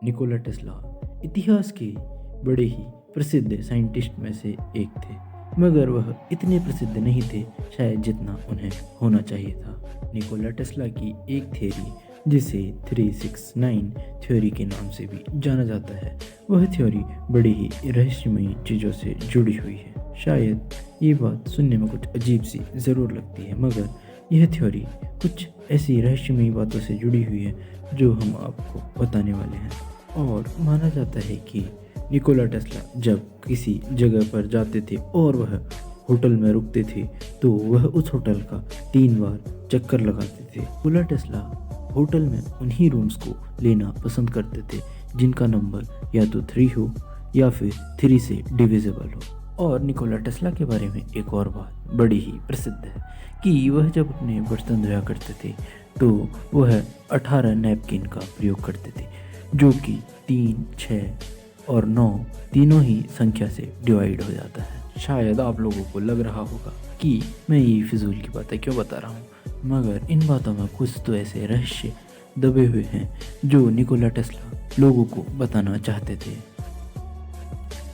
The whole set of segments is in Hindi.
निकोला टेस्ला इतिहास के बड़े ही प्रसिद्ध साइंटिस्ट में से एक थे, मगर वह इतने प्रसिद्ध नहीं थे शायद जितना उन्हें होना चाहिए था। निकोला टेस्ला की एक थ्योरी जिसे 369 थ्योरी के नाम से भी जाना जाता है, वह थ्योरी बड़ी ही रहस्यमयी चीज़ों से जुड़ी हुई है। शायद ये बात सुनने में कुछ अजीब सी ज़रूर लगती है, मगर यह थ्योरी कुछ ऐसी रहस्यमयी बातों से जुड़ी हुई है जो हम आपको बताने वाले हैं। और माना जाता है कि निकोला टेस्ला जब किसी जगह पर जाते थे और वह होटल में रुकते थे तो वह उस होटल का 3 बार चक्कर लगाते थे। निकोला टेस्ला होटल में उन्हीं रूम्स को लेना पसंद करते थे जिनका नंबर या तो 3 हो या फिर 3 से डिविजिबल हो। और निकोला टेस्ला के बारे में एक और बात बड़ी ही प्रसिद्ध है कि वह जब अपने बर्तन धोया करते थे तो वह 18 नैपकिन का प्रयोग करते थे, जो कि 3, 6 और 9 तीनों ही संख्या से डिवाइड हो जाता है। शायद आप लोगों को लग रहा होगा कि मैं ये फिजूल की बातें क्यों बता रहा हूँ, मगर इन बातों में कुछ तो ऐसे रहस्य दबे हुए हैं जो निकोला टेस्ला लोगों को बताना चाहते थे।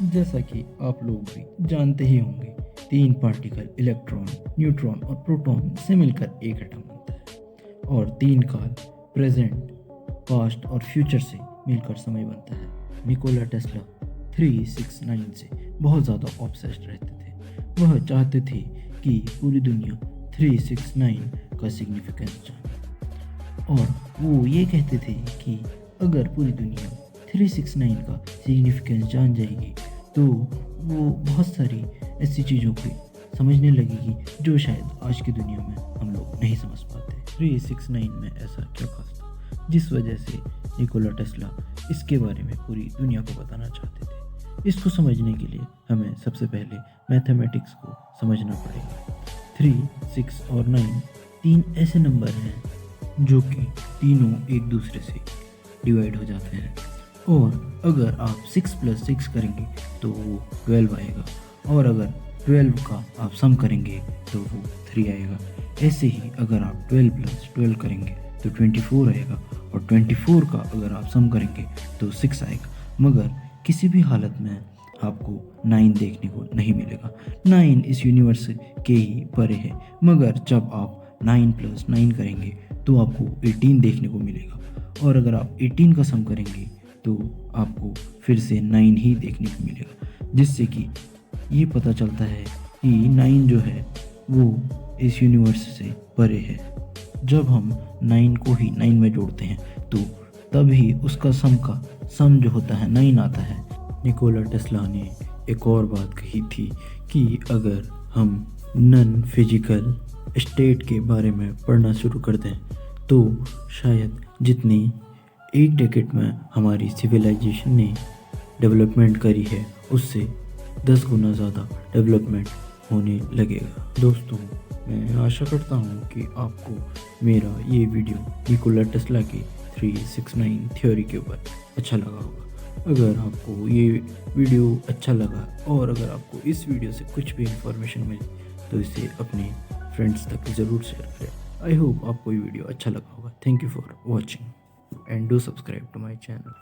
जैसा कि आप लोग भी जानते ही होंगे, 3 पार्टिकल इलेक्ट्रॉन, न्यूट्रॉन और प्रोटॉन से मिलकर एक एटम बनता है, और 3 काल प्रेजेंट, पास्ट और फ्यूचर से मिलकर समय बनता है। निकोला टेस्ला 369 से बहुत ज़्यादा ऑब्सेस्ड रहते थे। वह चाहते थे कि पूरी दुनिया 369 का सिग्निफिकेंस जाने, और वो ये कहते थे कि अगर पूरी दुनिया 369 का सिग्निफिकेंस जान जाएगी तो वो बहुत सारी ऐसी चीज़ों को समझने लगेगी जो शायद आज की दुनिया में हम लोग नहीं समझ पाते। 369 में ऐसा क्या खास था जिस वजह से निकोला टेस्ला इसके बारे में पूरी दुनिया को बताना चाहते थे। इसको समझने के लिए हमें सबसे पहले मैथमेटिक्स को समझना पड़ेगा। 3, 6 और 9 3 ऐसे नंबर हैं जो कि तीनों एक दूसरे से डिवाइड हो जाते हैं, और अगर आप 6 + 6 करेंगे तो वो 12 आएगा, और अगर 12 का आप सम करेंगे तो वो 3 आएगा। ऐसे ही अगर आप 12 + 12 करेंगे तो 24 आएगा, और 24 का अगर आप सम करेंगे तो 6 आएगा। मगर किसी भी हालत में आपको 9 देखने को नहीं मिलेगा। 9 इस यूनिवर्स के ही परे है, मगर जब आप 9 + 9 करेंगे तो आपको 18 देखने को मिलेगा, और अगर आप 18 का सम करेंगे तो आपको फिर से 9 ही देखने को मिलेगा, जिससे कि ये पता चलता है कि 9 जो है वो इस यूनिवर्स से परे है। जब हम 9 को ही 9 में जोड़ते हैं तो तभी उसका सम जो होता है 9 आता है। निकोला टेस्ला ने एक और बात कही थी कि अगर हम नॉन फिजिकल स्टेट के बारे में पढ़ना शुरू कर दें तो शायद जितनी एक डेकेड में हमारी सिविलाइजेशन ने डेवलपमेंट करी है उससे 10 गुना ज़्यादा डेवलपमेंट होने लगेगा। दोस्तों, मैं आशा करता हूँ कि आपको मेरा ये वीडियो निकोला टेस्ला की 369 थ्योरी के ऊपर अच्छा लगा होगा। अगर आपको ये वीडियो अच्छा लगा और अगर आपको इस वीडियो से कुछ भी इंफॉर्मेशन मिली तो इसे अपने फ्रेंड्स तक ज़रूर शेयर करें। आई होप आपको ये वीडियो अच्छा लगा होगा। Thank you for watching and do subscribe to my channel.